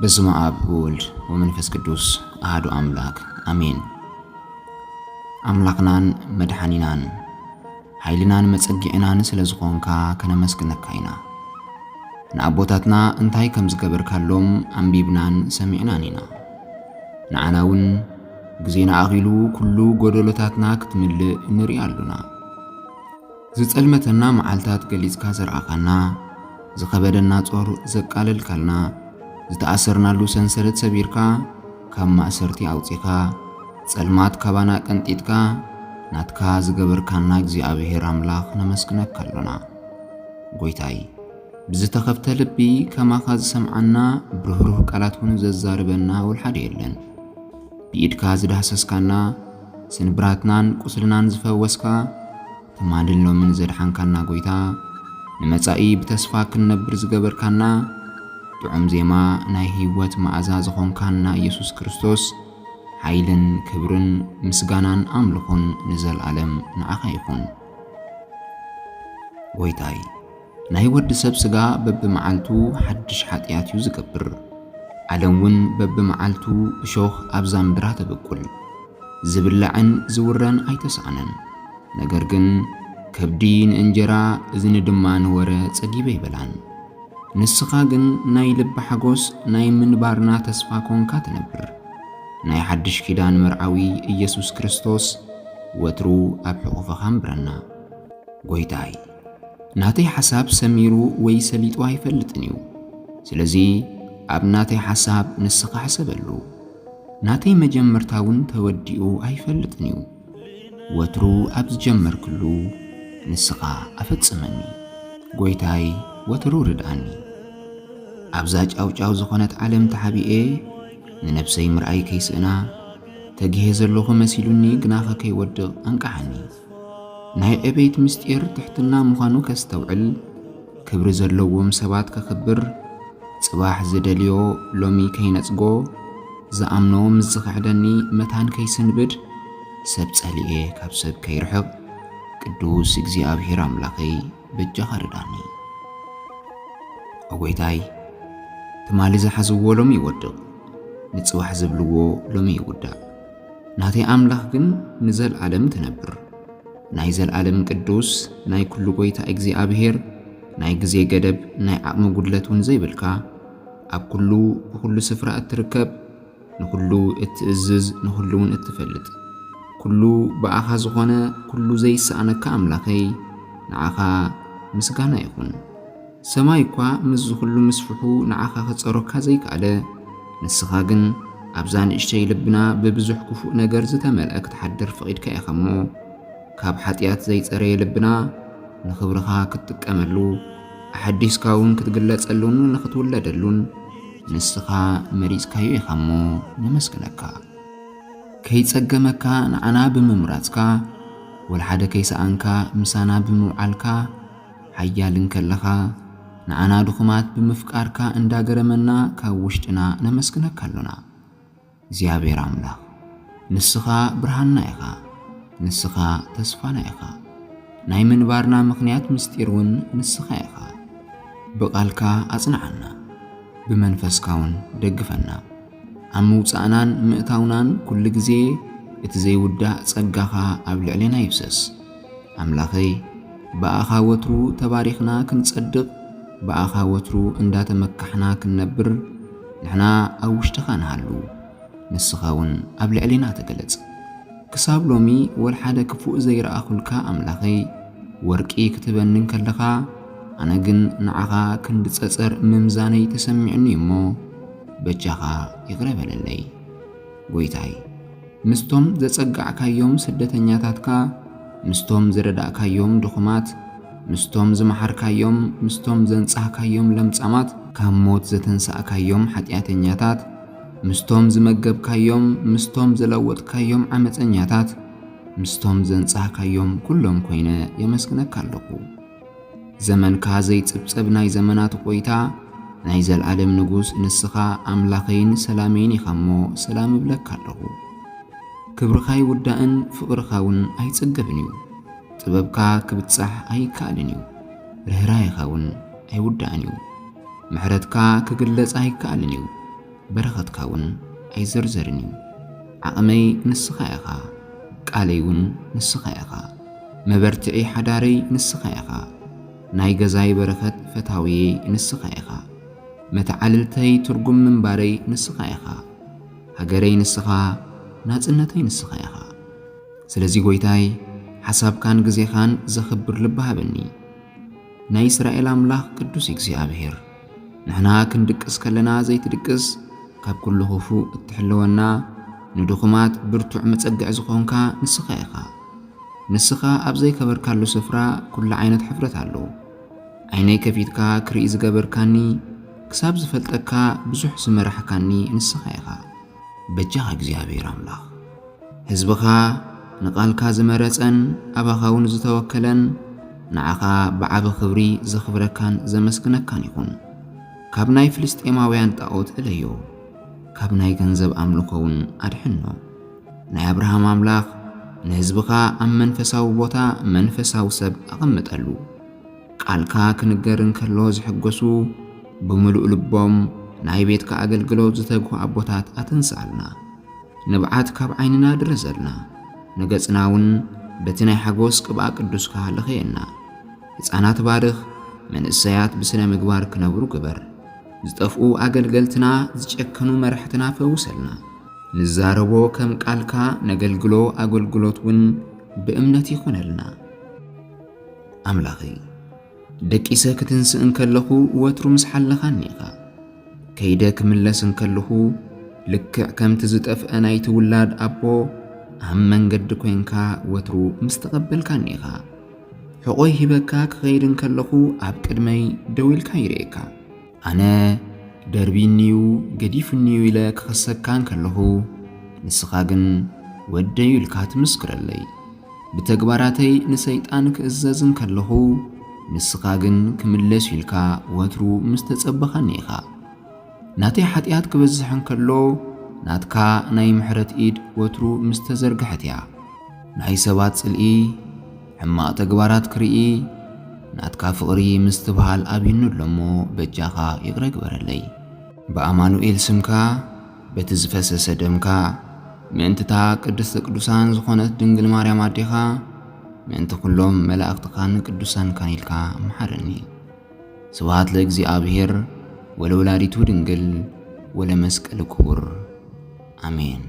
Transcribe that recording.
በስመ አብ ወወልድ ወመንፈስ ቅዱስ አሐዱ አምላክ አሜን። አምላክናን መድኃኒናን ኃይልናን መጸጊዕናን ስለዝኾንካ ከነመስግነካ ኢና። ንኣቦታትና እንታይ ከም ዝገበርካሎም ኣንቢብናን ሰሚዕናን ኢና። ንዓናውን ግዜና ኣኺሉ ኩሉ ጎደሎታትና ክትምልእ ንርኢ ኣሉና። ዝጸልመተና መዓልታት ገሊጽካ ዘርአኻና፣ ዝኸበደና ጾር ዘቃለልካልና፣ ዝተኣሰርናሉ ሰንሰለት ሰቢርካ ካብ ማእሰርቲ ኣውፂኻ፣ ጸልማት ካባና ቀንጢጥካ ናትካ ዝገበርካና እግዚኣብሔር ኣምላኽ ነመስግነካ ኣሎና። ጐይታይ ብዝተኸፍተ ልቢ ከማኻ ዝሰምዓና ብርህሩህ ቃላት እውን ዘዛርበና ወልሓደ የለን። ብኢድካ ዝዳሰስካና ስንብራትናን ቁስልናን ዝፈወስካ ትማልሎምን ዘድሓንካና ጐይታ ንመጻኢ ብተስፋ ክንነብር ዝገበርካና ጥዑም ዜማ ናይ ህይወት መዓዛ ዝኾንካና ኢየሱስ ክርስቶስ ኃይልን ክብርን ምስጋናን ኣምልኾን ንዘለዓለም ንዓኻ ይኹን። ጐይታይ ናይ ወዲ ሰብ ሥጋ በብመዓልቱ ሓድሽ ኃጢአት እዩ ዝገብር። ዓለም እውን በብመዓልቱ እሾኽ ኣብዛ ምድራ ተበቁል። ዝብላዕን ዝውረን ኣይተሰኣነን። ነገር ግን ከብዲ ንእንጀራ እዝኒ ድማ ንወረ ጸጊበ ይበላን። ንስኻ ግን ናይ ልቢ ሓጎስ ናይ ምንባርና ተስፋ ኮንካ ትነብር። ናይ ሓድሽ ኪዳን መርዓዊ ኢየሱስ ክርስቶስ ወትሩ ኣብ ሕቑፍኻ እምብረና። ጐይታይ ናተይ ሓሳብ ሰሚሩ ወይ ሰሊጡ ኣይፈልጥን እዩ። ስለዚ ኣብ ናተይ ሓሳብ ንስኻ ሓሰበሉ። ናተይ መጀመርታውን ተወዲኡ ኣይፈልጥን እዩ። ወትሩ ኣብ ዝጀመርክሉ ንስኻ ኣፈጽመኒ። ጐይታይ ወትሩ ርድኣኒ። ኣብዛ ጫውጫው ዝኾነት ዓለም ተሓቢኤ ንነፍሰይ ምርኣይ ከይስእና ተጊሄ ዘለኹ መሲሉኒ ግናኸ ከይወድቕ ኣንቃዓኒ። ናይ ዕቤት ምስጢር ትሕትና ምዃኑ ከስተውዕል ክብሪ ዘለዎም ሰባት ከኽብር ጽባሕ ዝደልዮ ሎሚ ከይነጽጎ ዝኣምኖ ምስ ዝኽሕደኒ መታን ከይስንብድ ሰብ ጸሊኤ ካብ ሰብ ከይርሕቕ ቅዱስ እግዚኣብሔር ኣምላኸይ በጃኻ ርዳኒ። ጐይታይ ትማሊ ዝሓዝዎ ሎሚ ይወድቕ፣ ንጽባሕ ዝብልዎ ሎሚ ይውዳእ። ናተይ ኣምላኽ ግን ንዘለዓለም ትነብር። ናይ ዘለዓለም ቅዱስ ናይ ኩሉ ጐይታ እግዚኣብሔር ናይ ግዜ ገደብ ናይ ዓቕሚ ጉድለት እውን ዘይብልካ ኣብ ኩሉ ብኩሉ ስፍራ እትርከብ ንኩሉ እትእዝዝ ንኩሉ እውን እትፈልጥ ኩሉ ብኣኻ ዝኾነ ኩሉ ዘይሰኣነካ ኣምላኸይ ንዓኻ ምስጋና ይኹን። ሰማይ እኳ ምስ ዝኩሉ ምስፍሑ ንዓኻ ኸጸሮካ ዘይከኣለ ንስኻ ግን ኣብዛ ንእሽተይ ልብና ብብዙሕ ክፉእ ነገር ዝተመልአ ክትሓድር ፈቒድካ ኢኻ እሞ ካብ ሓጢአት ዘይጸረየ ልብና ንኽብርኻ ክትጥቀመሉ ኣሓዲስካ እውን ክትግለጸሉን ንኽትውለደሉን ንስኻ መሪጽካዮ ኢኻ እሞ ነመስግነካ። ከይጸገመካ ንዓና ብምምራጽካ ወልሓደ ከይሰኣንካ ምሳና ብምውዓልካ ሓያልን ከለኻ ንዓና ድኹማት ብምፍቃርካ እንዳገረመና ካብ ውሽጥና ነመስግነካ ኣሎና። እግዚኣብሔር ኣምላኽ ንስኻ ብርሃንና ኢኻ፣ ንስኻ ተስፋና ኢኻ። ናይ ምንባርና ምኽንያት ምስጢር እውን ንስኻ ኢኻ። ብቓልካ ኣጽንዓና፣ ብመንፈስካ እውን ደግፈና። ኣብ ምውፃእናን ምእታውናን ኩሉ ግዜ እቲ ዘይውዳእ ጸጋኻ ኣብ ልዕልና ይፍሰስ። ኣምላኸይ ብኣኻ ወትሩ ተባሪኽና ክንጸድቕ፣ ብኣኻ ወትሩ እንዳተመካሕና ክንነብር ንሕና ኣብ ውሽጥኻ ንሃሉ። ንስኻ እውን ኣብ ልዕልና ተገለጽ። ክሳብ ሎሚ ወልሓደ ክፉእ ዘይረኣኹልካ ኣምላኸይ ወርቂ ክትበንን ከለኻ ኣነ ግን ንዓኻ ክንድጸጸር ምምዛነይ ተሰሚዕኒ እሞ በጃኻ ይቕረ በለለይ። ጐይታይ ምስቶም ዘጸጋዕካዮም ስደተኛታትካ ምስቶም ዝረዳእካዮም ድኹማት ምስቶም ዝመሓርካዮም ምስቶም ዘንጻሕካዮም ለምጻማት ካብ ሞት ዘተንሳእካዮም ኃጢአተኛታት ምስቶም ዝመገብካዮም ምስቶም ዘለወጥካዮም ዓመፀኛታት ምስቶም ዘንጻሕካዮም ኩሎም ኮይነ የመስግነካ ኣለኹ። ዘመንካ ዘይጽብጸብ ናይ ዘመናት ቆይታ ናይ ዘለዓለም ንጉስ ንስኻ ኣምላኸይን ሰላመይን ኢኻሞ ሰላም እብለካ ኣለኹ። ክብርኻ ይውዳእን ፍቕርኻውን ኣይጽገብን እዩ። ጥበብካ ክብጻሕ ኣይከኣልን እዩ። ርህራይኻውን ኣይውዳእን እዩ። ምሕረትካ ክግለጽ ኣይከኣልን እዩ። በረኸትካውን ኣይዘርዘርን እዩ። ዓቕመይ ንስኻ ኢኻ፣ ቃለይውን ንስኻ ኢኻ። መበርትዒ ሓዳረይ ንስኻ ኢኻ። ናይ ገዛይ በረኸት ፈታውየ ንስኻ ኢኻ። መተዓልልተይ ትርጉም ምንባረይ ንስኻ ኢኻ። ሃገረይ ንስኻ፣ ናጽነተይ ንስኻ ኢኻ። ስለዚ ጎይታይ ሓሳብካን ግዜኻን ዘኽብር ልቢ ሃበኒ። ናይ እስራኤል ኣምላኽ ቅዱስ እግዚኣብሔር ንሕና ክንድቅስ ከለና ዘይትድቅስ ካብ ኩሉ ኽፉእ እትሕልወና ንድኹማት ብርቱዕ መጸግዕ ዝኾንካ ንስኻ ኢኻ። ንስኻ ኣብ ዘይከበርካሉ ስፍራ ኩሉ ዓይነት ሕፍረት ኣሎ። ዓይነይ ከፊትካ ክርኢ ዝገበርካኒ ክሳብ ዝፈልጠካ ብዙሕ ዝመራሕካኒ ንስኻ ኢኻ። በጃኻ እግዚኣብሔር ኣምላኽ ህዝብኻ ንቓልካ ዝመረጸን ኣባኻውን ዝተወከለን ንዓኻ ብዓብ ኽብሪ ዘኽብረካን ዘመስግነካን ይኹን። ካብ ናይ ፍልስጤማውያን ጣዖት እለዮ፣ ካብ ናይ ገንዘብ ኣምልኾውን ኣድሕኖ። ናይ አብርሃም ኣምላኽ ንህዝብኻ ኣብ መንፈሳዊ ቦታ መንፈሳዊ ሰብ ኣቐምጠሉ። ቃልካ ክንገርን ከሎ ዝሕገሱ ብምሉእ ልቦም ናይ ቤትካ ኣገልግሎት ዝተግሁ ኣቦታት ኣተንስኣልና። ንብዓት ካብ ዓይንና ድረዘልና፣ ንገጽናውን በቲ ናይ ሓጎስ ቅብኣ ቅዱስካ ለኸየና። ሕፃናት ባርኽ፣ መንእሰያት ብስነ ምግባር ክነብሩ ግበር። ዝጠፍኡ ኣገልገልትና ዝጨከኑ መራሕትና ፈውሰልና። ንዛረቦ ከም ቃልካ ነገልግሎ ኣገልግሎትውን ብእምነት ይኹነልና። ኣምላኸይ ደቂሰ ክትንስእ እንከለኹ ወትሩ ምስ ሓለኻኒ ኢኻ። ከይደ ክምለስ እንከለኹ ልክዕ ከምቲ ዝጠፍአ ናይቲ ውላድ ኣቦ ኣብ መንገዲ ኮይንካ ወትሩ ምስ ተቐበልካኒ ኢኻ። ሕቖይ ሂበካ ክኸይድ እንከለኹ ኣብ ቅድመይ ደው ኢልካ ይርኤካ። ኣነ ደርቢኒዩ ገዲፍኒዩ ኢለ ክኸሰካ እንከለኹ ንስኻ ግን ወደዩ ኢልካ ትምስክረለይ። ብተግባራተይ ንሰይጣን ክእዘዝ እንከለኹ ንስኻ ግን ክምለስ ኢልካ ወትሩ ምስ ተጸበኻኒ ኢኻ። ናተይ ኃጢአት ክበዝሕ እንከሎ ናትካ ናይ ምሕረት ኢድ ወትሩ ምስ ተዘርግሐት እያ። ናይ ሰባት ጽልኢ ሕማቕ ተግባራት ክርኢ ናትካ ፍቕሪ ምስ ትበሃል ኣብይኑ እሎሞ በጃኻ ይቕረ ግበረለይ። ብኣማኑኤል ስምካ በቲ ዝፈሰሰ ደምካ ምእንትታ ቅድስተ ቅዱሳን ዝኾነት ድንግል ማርያም ኣዴኻ ምእንቲ ኩሎም መላእኽትኻን ቅዱሳንካን ኢልካ መሓረኒ። ስብሃት ለእግዚአብሔር ወለወላዲቱ ድንግል ወለመስቀል ክቡር አሜን።